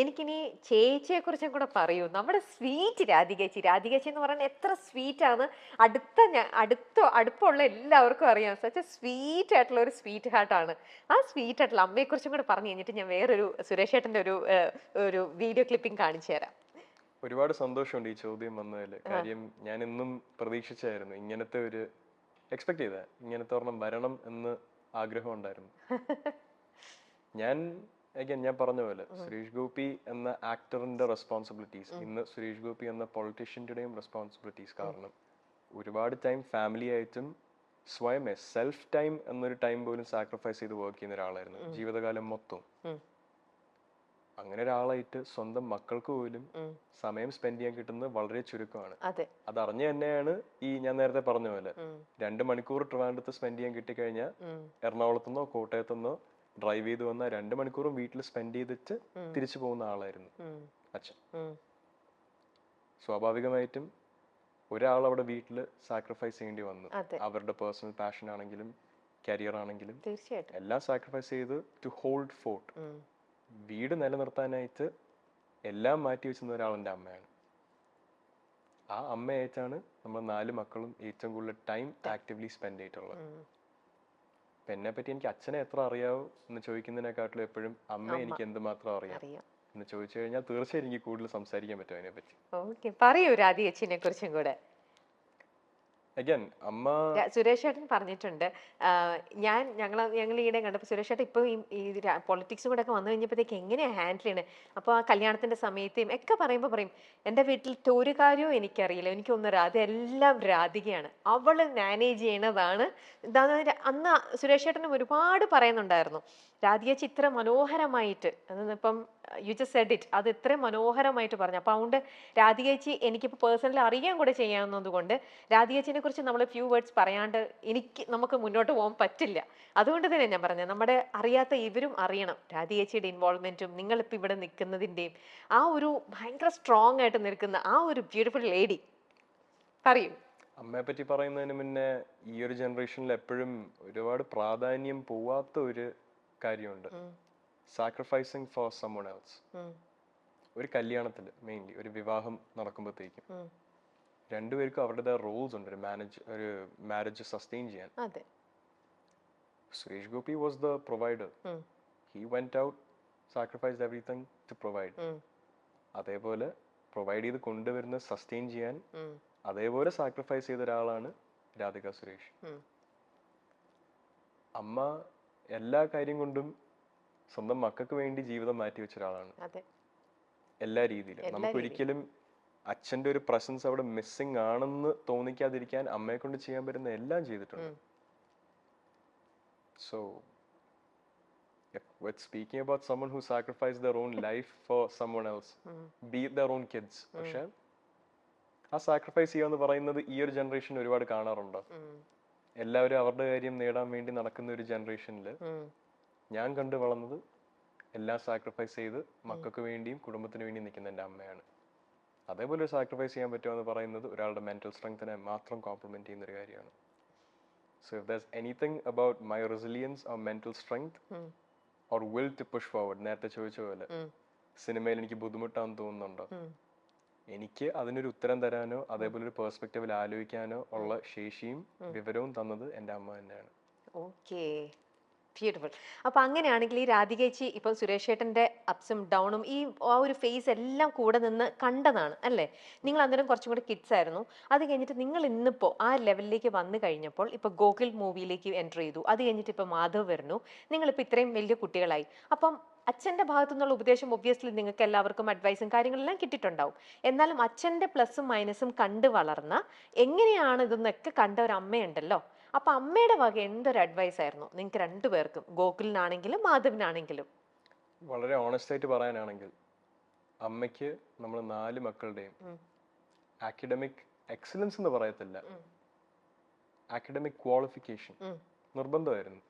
എനിക്കിനി ചേച്ചിയെ കുറിച്ചും കൂടെ പറയൂ. നമ്മുടെ സ്വീറ്റ് രാധികേച്ചി. രാധികേച്ചി എന്ന് പറയുന്നത് എത്ര സ്വീറ്റ് ആണ്. അടുപ്പമുള്ള എല്ലാവർക്കും അറിയാം. സച്ച് എ സ്വീറ്റ് ആയിട്ടുള്ള ഒരു സ്വീറ്റ് ഹാർട്ട് ആണ്. ആ സ്വീറ്റ് ആയിട്ടുള്ള അമ്മയെ കുറിച്ചും കൂടെ പറഞ്ഞു കഴിഞ്ഞിട്ട് ഞാൻ വേറൊരു സുരേഷ് ഏട്ടന്റെ ഒരു വീഡിയോ ക്ലിപ്പിംഗ് കാണിച്ചു തരാം. ഒരുപാട് സന്തോഷമുണ്ട് ഈ ചോദ്യം വന്നതിൽ. കാര്യം ഞാൻ എന്നും പ്രതീക്ഷിച്ചായിരുന്നു ഇങ്ങനത്തെ ഒരു എക്സ്പെക്ട് ചെയ്ത ഇങ്ങനത്തെ ഒരെണ്ണം വരണം എന്ന് ആഗ്രഹം ഉണ്ടായിരുന്നു. ഞാൻ പറഞ്ഞ പോലെ സുരേഷ് ഗോപി എന്ന ആക്ടറിന്റെ റെസ്പോൺസിബിലിറ്റീസ് ഇന്ന് സുരേഷ് ഗോപി എന്ന പൊളിറ്റീഷ്യന്റെയും റെസ്പോൺസിബിലിറ്റീസ് കാരണം ഒരുപാട് ടൈം ഫാമിലി ആയിട്ടും സ്വയമേ സെൽഫ് ടൈം എന്നൊരു ടൈം പോലും സാക്രിഫൈസ് ചെയ്ത് വർക്ക് ചെയ്യുന്ന ഒരാളായിരുന്നു ജീവിതകാലം മൊത്തം. അങ്ങനെ ഒരാളായിട്ട് സ്വന്തം മക്കൾക്ക് പോലും സമയം സ്പെൻഡ് ചെയ്യാൻ കിട്ടുന്നത് വളരെ ചുരുക്കമാണ്. അത് അറിഞ്ഞു തന്നെയാണ് ഈ ഞാൻ നേരത്തെ പറഞ്ഞ പോലെ 2 മണിക്കൂർ ട്രിവാൻഡ്രത്ത് സ്പെൻഡ് ചെയ്യാൻ കിട്ടിക്കഴിഞ്ഞാൽ എറണാകുളത്തുനിന്നോ കോട്ടയത്തുനിന്നോ ഡ്രൈവ് ചെയ്ത് വന്ന 2 മണിക്കൂറും വീട്ടിൽ സ്പെൻഡ് ചെയ്തിട്ട് തിരിച്ചു പോകുന്ന ആളായിരുന്നു അച്ഛൻ. സ്വാഭാവികമായിട്ടും ഒരാൾ അവിടെ വീട്ടിൽ സാക്രിഫൈസ് ചെയ്യേണ്ടി വന്നു. അവരുടെ പേഴ്സണൽ പാഷൻ ആണെങ്കിലും കരിയർ ആണെങ്കിലും എല്ലാം സാക്രിഫൈസ് ചെയ്ത് ടു ഹോൾഡ് ഫോർട്ട്. വീട് നിലനിർത്താനായിട്ട് എല്ലാം മാറ്റി വെച്ചിരുന്ന ഒരാൾ എൻ്റെ അമ്മയാണ്. ആ അമ്മയായിട്ടാണ് നമ്മൾ 4 മക്കളും ഏറ്റവും കൂടുതൽ ടൈം ആക്റ്റീവ്ലി സ്പെൻഡ് ചെയ്തിട്ടുള്ളത്. അപ്പൊ എന്നെ പറ്റി എനിക്ക് അച്ഛനെ എത്ര അറിയാവോ എന്ന് ചോദിക്കുന്നതിനെക്കാട്ടിലും എപ്പോഴും അമ്മ എനിക്ക് എന്തുമാത്രം അറിയാം എന്ന് ചോദിച്ചു കഴിഞ്ഞാൽ തീർച്ചയായും എനിക്ക് കൂടുതൽ സംസാരിക്കാൻ പറ്റും അതിനെ പറ്റി. പറയൂ രാധികേച്ചിനെ കുറിച്ചും കൂടെ. സുരേഷ് ഏട്ടൻ പറഞ്ഞിട്ടുണ്ട്, ഞങ്ങൾ ഈയിടെ കണ്ടപ്പോൾ സുരേഷ് ഏട്ടൻ ഇപ്പൊ ഈ പൊളിറ്റിക്സും കൂടെ ഒക്കെ വന്നു കഴിഞ്ഞപ്പോഴത്തേക്ക് എങ്ങനെയാ ഹാൻഡിൽ ചെയ്യണത്. അപ്പോൾ ആ കല്യാണത്തിന്റെ സമയത്തും ഒക്കെ പറയുമ്പോൾ പറയും, എൻ്റെ വീട്ടിൽ ഒരു കാര്യവും എനിക്കറിയില്ല, എനിക്കൊന്നും അതെല്ലാം രാധികയാണ്, അവള് മാനേജ് ചെയ്യണതാണ്. അന്ന് സുരേഷ് ഏട്ടനും ഒരുപാട് പറയുന്നുണ്ടായിരുന്നു, രാധികേച്ചി ഇത്ര മനോഹരമായിട്ട്, ഇപ്പം യു ജസ്റ്റ് സെഡ് ഇറ്റ്, അത് ഇത്ര മനോഹരമായിട്ട് പറഞ്ഞു. അപ്പൊ അതുകൊണ്ട് രാധികേച്ചി എനിക്കിപ്പോൾ പേഴ്സണലി അറിയാൻ കൂടെ ചെയ്യാവുന്നത് കൊണ്ട് രാധികേച്ചിനെ കുറിച്ച് നമ്മൾ ഫ്യൂ വേർഡ്സ് പറയാണ്ട് നമുക്ക് മുന്നോട്ട് പോകാൻ പറ്റില്ല. അതുകൊണ്ട് തന്നെ ഞാൻ പറഞ്ഞത്, നമ്മുടെ അറിയാത്ത ഇവരും അറിയണം രാധികേച്ചിയുടെ ഇൻവോൾവ്മെന്റും നിങ്ങളിപ്പോൾ ഇവിടെ നിൽക്കുന്നതിൻ്റെയും ആ ഒരു ഭയങ്കര സ്ട്രോങ് ആയിട്ട് നിൽക്കുന്ന ആ ഒരു ബ്യൂട്ടിഫുൾ ലേഡി. പറയൂ. അമ്മയെ പറ്റി പറയുന്നതിന് മുന്നേ ഈ ഒരു ജനറേഷനിൽ എപ്പോഴും ഒരുപാട് പ്രാധാന്യം പോവാത്ത ഒരു കാര്യമുണ്ട്, സാക്രിഫൈസിങ് ഫോർ സമ്മൺ എൽസ്. ഒരു കല്യാണത്തിൽ മെയിൻലി ഒരു വിവാഹം നടക്കുമ്പോഴത്തേക്കും രണ്ടുപേർക്കും അവരുടേതായ റോൾസ് ഉണ്ട് ഒരു മാരേജ് സസ്റ്റെയിൻ ചെയ്യാൻ. Suresh Gopi was the provider. He went out, sacrificed everything to provide. അതേപോലെ പ്രൊവൈഡ് ചെയ്ത് കൊണ്ടുവരുന്ന സസ്റ്റെയിൻ ചെയ്യാൻ അതേപോലെ സാക്രിഫൈസ് ചെയ്ത ഒരാളാണ് രാധിക സുരേഷ്. അമ്മ എല്ലാ കാര്യം കൊണ്ടും സ്വന്തം മക്കൾക്ക് വേണ്ടി ജീവിതം മാറ്റി വെച്ച ഒരാളാണ് എല്ലാ രീതിയിലും. നമുക്കൊരിക്കലും അച്ഛന്റെ ഒരു പ്രസൻസ് അവിടെ മിസ്സിംഗ് ആണെന്ന് തോന്നിക്കാതിരിക്കാൻ അമ്മയെ കൊണ്ട് ചെയ്യാൻ പറ്റുന്ന എല്ലാം ചെയ്തിട്ടുണ്ട്. So speaking about someone who sacrificed their own life for someone else, be it their own kids, പക്ഷെ ആ സാക്രിഫൈസ് ചെയ്യാന്ന് പറയുന്നത് ഈ ഒരു ജനറേഷൻ ഒരുപാട് കാണാറുണ്ടോ? എല്ലാവരും അവരുടെ കാര്യം നേടാൻ വേണ്ടി നടക്കുന്ന ഒരു ജനറേഷനിൽ ഞാൻ കണ്ടു വളർന്നത് എല്ലാം സാക്രിഫൈസ് ചെയ്ത് മക്കൾക്ക് വേണ്ടിയും കുടുംബത്തിന് വേണ്ടിയും നിൽക്കുന്ന എൻ്റെ അമ്മയാണ്. അതേപോലെ ഒരു സാക്രിഫൈസ് ചെയ്യാൻ പറ്റുമെന്ന് പറയുന്നത് ഒരാളുടെ മെന്റൽ സ്ട്രെങ്ത്തിനെ മാത്രം കോംപ്ലിമെന്റ് ചെയ്യുന്ന ഒരു കാര്യമാണ്. So if there's anything about my resilience or mental strength or will to push forward, നേരത്തെ ചോദിച്ച പോലെ സിനിമയിൽ എനിക്ക് ബുദ്ധിമുട്ടാണെന്ന് തോന്നുന്നുണ്ടോ, എനിക്ക് അതിനൊരു ഉത്തരം തരാനോ അതേപോലെ ഒരു പെർസ്പെക്റ്റീവിൽ ആലോചിക്കാനോ ഉള്ള ശേഷിയും വിവരവും തന്നത് എൻ്റെ അമ്മ തന്നെയാണ്. Okay, beautiful. അപ്പൊ അങ്ങനെയാണെങ്കിൽ ഈ രാധികേച്ചി ഇപ്പൊ സുരേഷ് ഏട്ടന്റെ അപ്സും ഡൗണും ഈ ആ ഒരു ഫേസ് എല്ലാം കൂടെ നിന്ന് കണ്ടതാണ് അല്ലേ? നിങ്ങൾ അന്നേരം കുറച്ചും കൂടി കിഡ്സ് ആയിരുന്നു. അത് കഴിഞ്ഞിട്ട് നിങ്ങൾ ഇന്നിപ്പോ ആ ലെവലിലേക്ക് വന്നു കഴിഞ്ഞപ്പോൾ ഇപ്പൊ ഗോകുൽ മൂവിയിലേക്ക് എൻ്റർ ചെയ്തു. അത് കഴിഞ്ഞിട്ട് ഇപ്പൊ മാധവ് വരുന്നു. നിങ്ങളിപ്പോ ഇത്രയും വലിയ കുട്ടികളായി. അപ്പം അച്ഛന്റെ ഭാഗത്തു നിന്നുള്ള ഉപദേശം ഒബ്വിയസ്ലി നിങ്ങൾക്ക് എല്ലാവർക്കും അഡ്വൈസും കാര്യങ്ങളെല്ലാം കിട്ടിയിട്ടുണ്ടാവും. എന്നാലും അച്ഛന്റെ പ്ലസും മൈനസും കണ്ടു വളർന്ന, എങ്ങനെയാണ് ഇതെന്നൊക്കെ കണ്ട ഒരു അമ്മയുണ്ടല്ലോ. അപ്പൊ അമ്മയുടെ വക എന്തൊരു അഡ്വൈസ് ആയിരുന്നു നിങ്ങൾക്ക് രണ്ടുപേർക്കും, ഗോകുലിനാണെങ്കിലും മാധവിനാണെങ്കിലും? വളരെ ഓണസ്റ്റ് ആയിട്ട് പറയാനാണെങ്കിൽ അമ്മയ്ക്ക് നമ്മൾ 4 മക്കളുടെയും അക്കാഡമിക് എക്സലൻസ് എന്ന് പറയത്തില്ല, അക്കാഡമിക് ക്വാളിഫിക്കേഷൻ നിർബന്ധമായിരുന്നു.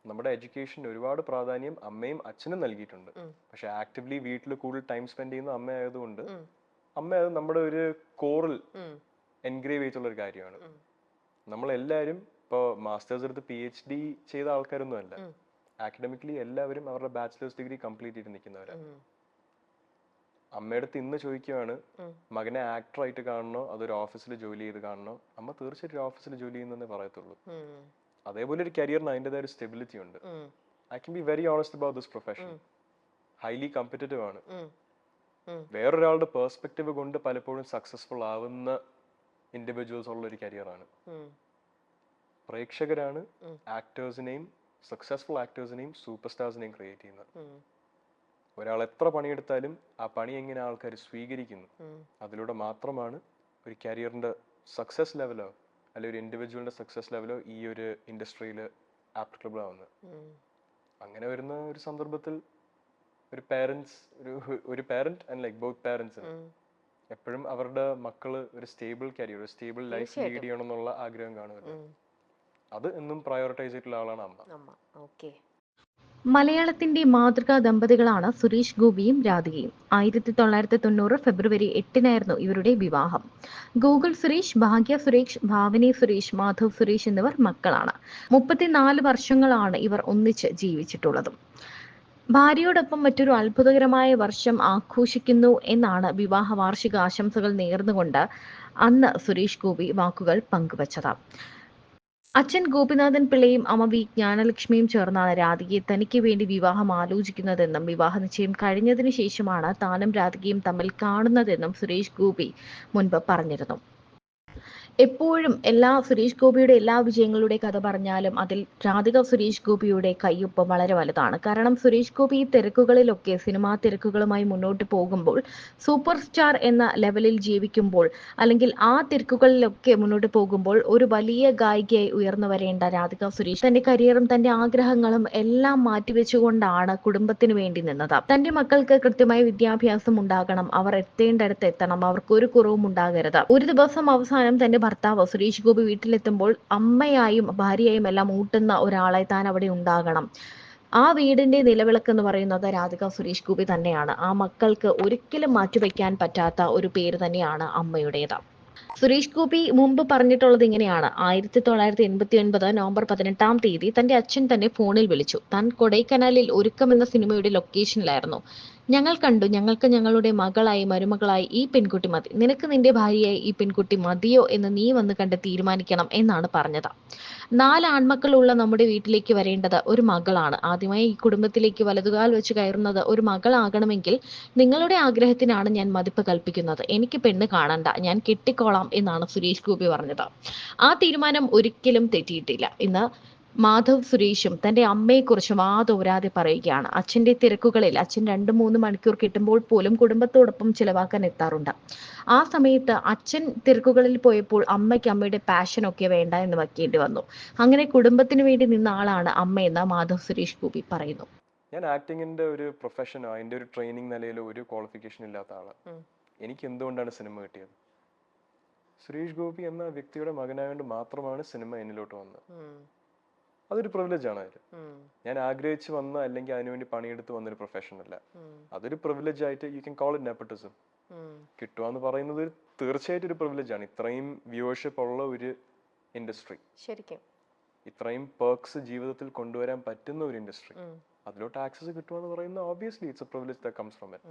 നമ്മുടെ എഡ്യൂക്കേഷൻ ഒരുപാട് പ്രാധാന്യം അമ്മയും അച്ഛനും നൽകിയിട്ടുണ്ട്. പക്ഷെ ആക്റ്റീവ്ലി വീട്ടിൽ കൂടുതൽ ടൈം സ്പെൻഡ് ചെയ്യുന്ന അമ്മ ആയതുകൊണ്ട് അമ്മ അത് നമ്മുടെ ഒരു കോറിൽ എൻഗ്രേവ് ചെയ്തിട്ടുള്ള ഒരു കാര്യമാണ്. നമ്മളെല്ലാവരും ഇപ്പോൾ മാസ്റ്റേഴ്സ് എടുത്ത് PhD ചെയ്ത ആൾക്കാരൊന്നും അല്ല. അക്കാഡമിക്കലി എല്ലാവരും അവരുടെ ബാച്ചിലേഴ്സ് ഡിഗ്രി കംപ്ലീറ്റ് ചെയ്ത് നിൽക്കുന്നവരാണ്. അമ്മയുടെ അടുത്ത് ഇന്ന് ചോദിക്കുവാണ് മകനെ ആക്ടറായിട്ട് കാണണോ അതൊരു ഓഫീസിൽ ജോലി ചെയ്ത് കാണണോ, അമ്മ തീർച്ചയായിട്ടും ഒരു ഓഫീസിൽ ജോലി ചെയ്യുന്നതേ പറയത്തുള്ളൂ. അതേപോലെ ഒരു കരിയറിന് അതിൻ്റെതായ ഒരു സ്റ്റെബിലിറ്റി ഉണ്ട്. I can be very honest about this profession. Highly competitive ആണ്. വേറൊരാളുടെ പേഴ്സ്പെക്റ്റീവ് കൊണ്ട് പലപ്പോഴും സക്സസ്ഫുൾ ആവുന്ന ഇൻഡിവിജ്വൽസ് ഉള്ള ഒരു കരിയറാണ്. പ്രേക്ഷകരാണ് ആക്ടേഴ്സിനെയും സക്സസ്ഫുൾ ആക്ടേഴ്സിനെയും സൂപ്പർ സ്റ്റാർസിനെയും ക്രിയേറ്റ് ചെയ്യുന്നത്. ഒരാൾ എത്ര പണിയെടുത്താലും ആ പണി എങ്ങനെ ആൾക്കാർ സ്വീകരിക്കുന്നു, അതിലൂടെ മാത്രമാണ് ഒരു കരിയറിന്റെ സക്സസ് ലെവലോ അല്ലെങ്കിൽ ഒരു ഇൻഡിവിജ്വലിന്റെ സക്സസ് ലെവലോ ഈ ഒരു ഇൻഡസ്ട്രിയിൽ ആപ്ലിക്കബിൾ ആവുന്നത്. അങ്ങനെ വരുന്ന ഒരു സന്ദർഭത്തിൽ ഒരു പാരന്റ് ആൻഡ് ലൈക്ക് ബോത്ത് പാരന്റ്സിന് എപ്പോഴും അവരുടെ മക്കള് ഒരു സ്റ്റേബിൾ കരിയർ, ഒരു സ്റ്റേബിൾ ലൈഫ് ലീഡ് ചെയ്യണം എന്നുള്ള ആഗ്രഹം കാണുമല്ലോ. അത് എന്നും പ്രയോറിറ്റൈസ് ചെയ്തിട്ടുള്ള ആളാണ് അമ്മ. മലയാളത്തിന്റെ മാതൃകാ ദമ്പതികളാണ് സുരേഷ് ഗോപിയും രാധികയും. 1990 ഫെബ്രുവരി 8-നായിരുന്നു ഇവരുടെ വിവാഹം. ഗോകുൽ സുരേഷ്, ഭാഗ്യ സുരേഷ്, ഭാവനി സുരേഷ്, മാധവ് സുരേഷ് എന്നിവർ മക്കളാണ്. 34 വർഷങ്ങളാണ് ഇവർ ഒന്നിച്ച് ജീവിച്ചിട്ടുള്ളതും. ഭാര്യയോടൊപ്പം മറ്റൊരു അത്ഭുതകരമായ വർഷം ആഘോഷിക്കുന്നു എന്നാണ് വിവാഹ വാർഷിക ആശംസകൾ നേർന്നുകൊണ്ട് അന്ന് സുരേഷ് ഗോപി വാക്കുകൾ പങ്കുവച്ചത്. അച്ഛൻ ഗോപിനാഥൻ പിള്ളയും അമ്മ വി ജ്ഞാനലക്ഷ്മിയും ചേർന്നാണ് രാധികയെ തനിക്ക് വേണ്ടി വിവാഹം ആലോചിക്കുന്നതെന്നും വിവാഹ നിശ്ചയം കഴിഞ്ഞതിനു ശേഷമാണ് താനും രാധികയും തമ്മിൽ കാണുന്നതെന്നും സുരേഷ് ഗോപി മുൻപ് പറഞ്ഞിരുന്നു. എപ്പോഴും സുരേഷ് ഗോപിയുടെ എല്ലാ വിജയങ്ങളുടെ കഥ പറഞ്ഞാലും അതിൽ രാധിക സുരേഷ് ഗോപിയുടെ കയ്യൊപ്പ് വളരെ വലുതാണ്. കാരണം സുരേഷ് ഗോപി ഈ തിരക്കുകളിലൊക്കെ സിനിമാ തിരക്കുകളുമായി മുന്നോട്ട് പോകുമ്പോൾ, സൂപ്പർ സ്റ്റാർ എന്ന ലെവലിൽ ജീവിക്കുമ്പോൾ, അല്ലെങ്കിൽ ആ തിരക്കുകളിലൊക്കെ മുന്നോട്ട് പോകുമ്പോൾ ഒരു വലിയ ഗായികയായി ഉയർന്നു വരേണ്ട രാധിക സുരേഷ് തന്റെ കരിയറും തന്റെ ആഗ്രഹങ്ങളും എല്ലാം മാറ്റിവെച്ചുകൊണ്ടാണ് കുടുംബത്തിന് വേണ്ടി നിന്നത്. തന്റെ മക്കൾക്ക് കൃത്യമായ വിദ്യാഭ്യാസം ഉണ്ടാകണം, അവർ എത്തേണ്ടടുത്ത് എത്തണം, അവർക്ക് ഒരു കുറവും ഉണ്ടാകരുത്. ഒരു ദിവസം അവസാനം തന്റെ ഭർത്താവ് സുരേഷ് ഗോപി വീട്ടിലെത്തുമ്പോൾ അമ്മയായും ഭാര്യയായും എല്ലാം ഊട്ടുന്ന ഒരാളായി താൻ അവിടെ ഉണ്ടാകണം. ആ വീടിന്റെ നിലവിളക്ക് എന്ന് പറയുന്നത് രാധിക സുരേഷ് ഗോപി തന്നെയാണ്. ആ മക്കൾക്ക് ഒരിക്കലും മാറ്റിവെക്കാൻ പറ്റാത്ത ഒരു പേര് തന്നെയാണ് അമ്മയുടേത്. സുരേഷ് ഗോപി മുമ്പ് പറഞ്ഞിട്ടുള്ളത് ഇങ്ങനെയാണ്: 1989 നവംബർ 18-ാം തീയതി തന്റെ അച്ഛൻ തന്നെ ഫോണിൽ വിളിച്ചു. താൻ കൊടൈക്കനാലിൽ ഒരുക്കം എന്ന സിനിമയുടെ ലൊക്കേഷനിലായിരുന്നു. ഞങ്ങൾ കണ്ടു, ഞങ്ങൾക്ക് ഞങ്ങളുടെ മകളായി മരുമകളായി ഈ പെൺകുട്ടി മതി, നിനക്ക് നിന്റെ ഭാര്യയായി ഈ പെൺകുട്ടി മതിയോ എന്ന് നീ വന്ന് കണ്ട് തീരുമാനിക്കണം എന്നാണ് പറഞ്ഞത്. 4 ആൺമക്കളുള്ള നമ്മുടെ വീട്ടിലേക്ക് വരേണ്ടത് ഒരു മകളാണ്. ആദ്യമായി ഈ കുടുംബത്തിലേക്ക് വലതുകാൽ വെച്ച് കയറുന്നത് ഒരു മകളാകണമെങ്കിൽ നിങ്ങളുടെ ആഗ്രഹത്തിനാണ് ഞാൻ മതിപ്പ് കൽപ്പിക്കുന്നത്. എനിക്ക് പെണ്ണ് കാണണ്ട, ഞാൻ കെട്ടിക്കോളാം എന്നാണ് സുരേഷ് ഗോപി പറഞ്ഞത്. ആ തീരുമാനം ഒരിക്കലും തെറ്റിയിട്ടില്ല. ഇന്ന് മാധവ് സുരേഷും തന്റെ അമ്മയെക്കുറിച്ച് വാതോരാതെ പറയുകയാണ്. അച്ഛന്റെ തിരക്കുകളിൽ അച്ഛൻ 2-3 മണിക്കൂർ കിട്ടുമ്പോൾ പോലും കുടുംബത്തോടൊപ്പം ചിലവാക്കാൻ എത്താറുണ്ട്. ആ സമയത്ത് അച്ഛൻ തിരക്കുകളിൽ പോയപ്പോൾ അമ്മയ്ക്ക് അമ്മയുടെ പാഷനൊക്കെ വേണ്ട എന്ന് വെക്കേണ്ടി വന്നു. അങ്ങനെ കുടുംബത്തിന് വേണ്ടി നിന്ന ആളാണ് അമ്മയെന്ന് മാധവ് സുരേഷ് ഗോപി പറയുന്നു. ഞാൻ ആക്ടിങ്ങിന്റെ ഒരു പ്രൊഫഷനോ അതിന്റെ ഒരു ട്രെയിനിങ് നിലയിലോ ഒരു ക്വാളിഫിക്കേഷൻ ഇല്ലാത്ത ആളാണ്. എനിക്ക് എന്തുകൊണ്ടാണ് സിനിമ കിട്ടിയത്? സുരേഷ് ഗോപി എന്ന വ്യക്തിയുടെ മകനായതുകൊണ്ട് മാത്രമാണ് സിനിമ എന്നിലോട്ട് വന്നത്. അതൊരു പ്രിവിലേജ് ആണ്. ഞാൻ ആഗ്രഹിച്ച് വന്ന അല്ലെങ്കിൽ അതിനുവേണ്ടി പണിയെടുത്ത് വന്നൊരു പ്രൊഫഷൻ അല്ല. അതൊരു പ്രിവിലേജ് ആയിട്ട് you can call it nepotism. കിട്ടുക എന്ന് പറയുന്നത് തീർച്ചയായിട്ടും ഒരു പ്രിവിലേജ് ആണ്. ഇത്രയും വ്യൂവർഷിപ്പ് ഉള്ള ഒരു ഇൻഡസ്ട്രി, ശരിക്കും ഇത്രയും പെർക്സ് ജീവിതത്തിൽ കൊണ്ടുവരാൻ പറ്റുന്ന ഒരു ഇൻഡസ്ട്രി, അതിലോട്ട് ആക്സസ് കിട്ടുക എന്ന് പറയുന്നത് obviously it's a privilege that comes from it.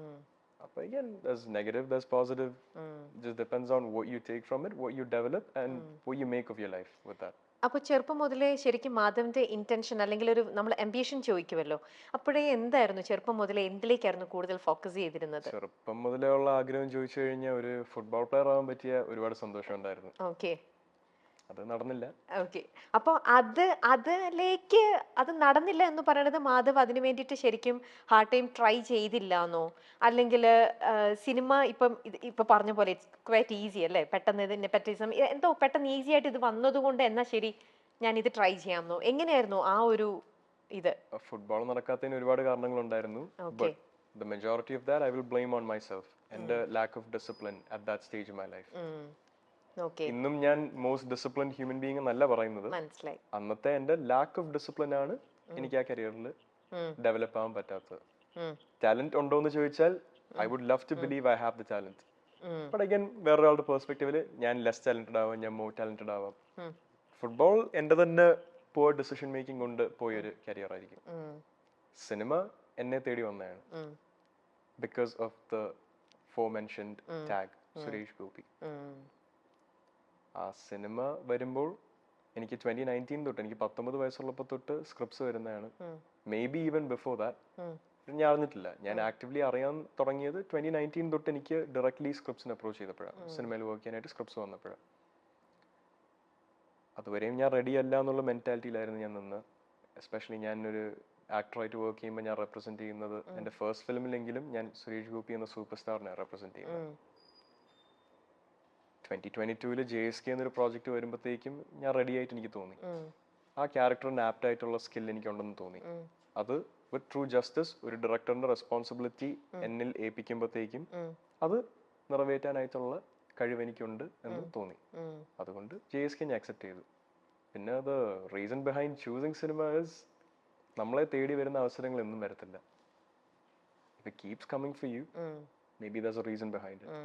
But again, there's negative, there's positive. Just depends on what you take from it, what you develop and what you make of your life with that. അപ്പോൾ ചെറുപ്പം മുതലേ ശരിക്കും മാധവന്റെ intention അല്ലെങ്കിൽ ഒരു നമ്മൾ ambition ചോദിക്കുമല്ലോ, അപ്പോഴേ എന്തായിരുന്നു ചെറുപ്പം മുതലേ എന്തിലേക്കായിരുന്നു കൂടുതൽ ഫോക്കസ് ചെയ്തിരുന്നത്? ചെറുപ്പം മുതലേ ഉള്ള ആഗ്രഹം ചോദിച്ചു കഴിഞ്ഞാൽ ഒരു ഫുട്ബോൾ പ്ലെയർ ആവാൻ പറ്റിയ ഒരുപാട് സന്തോഷം ഉണ്ടായിരുന്നു. ഓക്കെ, അത് നടന്നില്ല. ഓക്കെ, അപ്പോൾ അതിലേക്ക് അത് നടന്നില്ല എന്ന് പറയുന്നത് മാധവ് അതിന് വേണ്ടിയിട്ട് ശരിക്കും ഹാർഡ് ടൈം ട്രൈ ചെയ്തില്ല എന്നോ, അല്ലെങ്കിൽ സിനിമ ഇപ്പൊ പറഞ്ഞ പോലെ ഇറ്റ്സ് ക്വൈറ്റ് ഈസി അല്ലേ, പെട്ടെന്ന് ഇത് നെപ്പറ്റിസം എന്തോ പെട്ടെന്ന് ഈസി ആയിട്ട് ഇത് വന്നതുകൊണ്ട് എന്നാ ശരി ഞാൻ ഇത് ട്രൈ ചെയ്യാമെന്നോ, എങ്ങനെയായിരുന്നു ആ ഒരു ഇത്? ഫുട്ബോൾ നടക്കാത്തതിന് ഒരുപാട് കാരണങ്ങളുണ്ടായിരുന്നു. But the majority of that I will blame on myself and the lack of discipline at that stage in my life. ഇന്നും ഞാൻ മോസ്റ്റ് ഡിസിപ്ലിൻഡ് ഹ്യൂമൻ ബീങ് എന്നല്ല പറയുന്നത്. അന്നത്തെ എന്റെ ലാക്ക് ഓഫ് ഡിസിപ്ലിൻ ആണ് എനിക്ക് ആ കരിയറിൽ ഡെവലപ്പ് ആവാൻ പറ്റാത്തത്. ടാലന്റ് ഉണ്ടോ എന്ന് ചോദിച്ചാൽ I would love to believe I have the talent. But again വേറൊരാളുടെ പെർസ്പെക്റ്റീവില് ഞാൻ ലെസ് ടാലന്റഡ് ആവാം, ഞാൻ മോർ ടാലന്റഡ് ആവാം. ഫുട്ബോൾ എന്റെ തന്നെ പുവർ ഡിസിഷൻ മേക്കിംഗ് കൊണ്ട് പോയൊരു കരിയർ ആയിരിക്കും. സിനിമ എന്നെ തേടി വന്നതാണ് because of the forementioned tag, Suresh Gopi. ആ സിനിമ വരുമ്പോൾ എനിക്ക് 2019 തൊട്ട്, എനിക്ക് 19 വയസ്സുള്ളപ്പോൾ തൊട്ട് സ്ക്രിപ്റ്റ്സ് വരുന്നതാണ്. May be even before that ഞാൻ അറിഞ്ഞിട്ടില്ല. ഞാൻ ആക്റ്റീവ്ലി അറിയാൻ തുടങ്ങിയത് 2019 തൊട്ട് എനിക്ക് ഡയറക്ട്ലി സ്ക്രിപ്റ്റ്സിന് അപ്രോച്ച് ചെയ്തപ്പോഴാണ്, സിനിമയിൽ വർക്ക് ചെയ്യാനായിട്ട് സ്ക്രിപ്റ്റ്സ് വന്നപ്പോഴാണ്. അതുവരെയും ഞാൻ റെഡി അല്ല എന്നുള്ള മെന്റാലിറ്റിയിലായിരുന്നു ഞാൻ നിന്ന്. എസ്പെഷ്യലി ഞാൻ ഒരു ആക്ടറായിട്ട് വർക്ക് ചെയ്യുമ്പോൾ ഞാൻ റെപ്രസെന്റ് ചെയ്യുന്നത് എൻ്റെ ഫസ്റ്റ് ഫിലിമിലെങ്കിലും ഞാൻ സുരേഷ് ഗോപി എന്ന സൂപ്പർ സ്റ്റാറിനെ റെപ്രസെന്റ് ചെയ്യുന്നത്. 2022 JSK എന്നൊരു പ്രോജക്റ്റ് വരുമ്പോഴത്തേക്കും ഞാൻ റെഡി ആയിട്ട് എനിക്ക് തോന്നി. ആ ക്യാരക്ടറിന് ആപ്റ്റ് ആയിട്ടുള്ള സ്കിൽ എനിക്കുണ്ടെന്ന് തോന്നി. അത് വിത്ത് ട്രൂ ജസ്റ്റിസ് ഒരു ഡയറക്ടറിന്റെ റെസ്പോൺസിബിലിറ്റി എന്നിൽ ഏൽപ്പിക്കുമ്പോഴത്തേക്കും അത് നിറവേറ്റാനായിട്ടുള്ള കഴിവ് എനിക്കുണ്ട് എന്ന് തോന്നി. അതുകൊണ്ട് JSK ഞാൻ അക്സെപ്റ്റ് ചെയ്തു. പിന്നെ അത് reason behind choosing cinema is നമ്മളെ തേടി വരുന്ന അവസരങ്ങൾ എന്നും വരത്തില്ല. If it keeps coming for you, may be that's A reason behind it.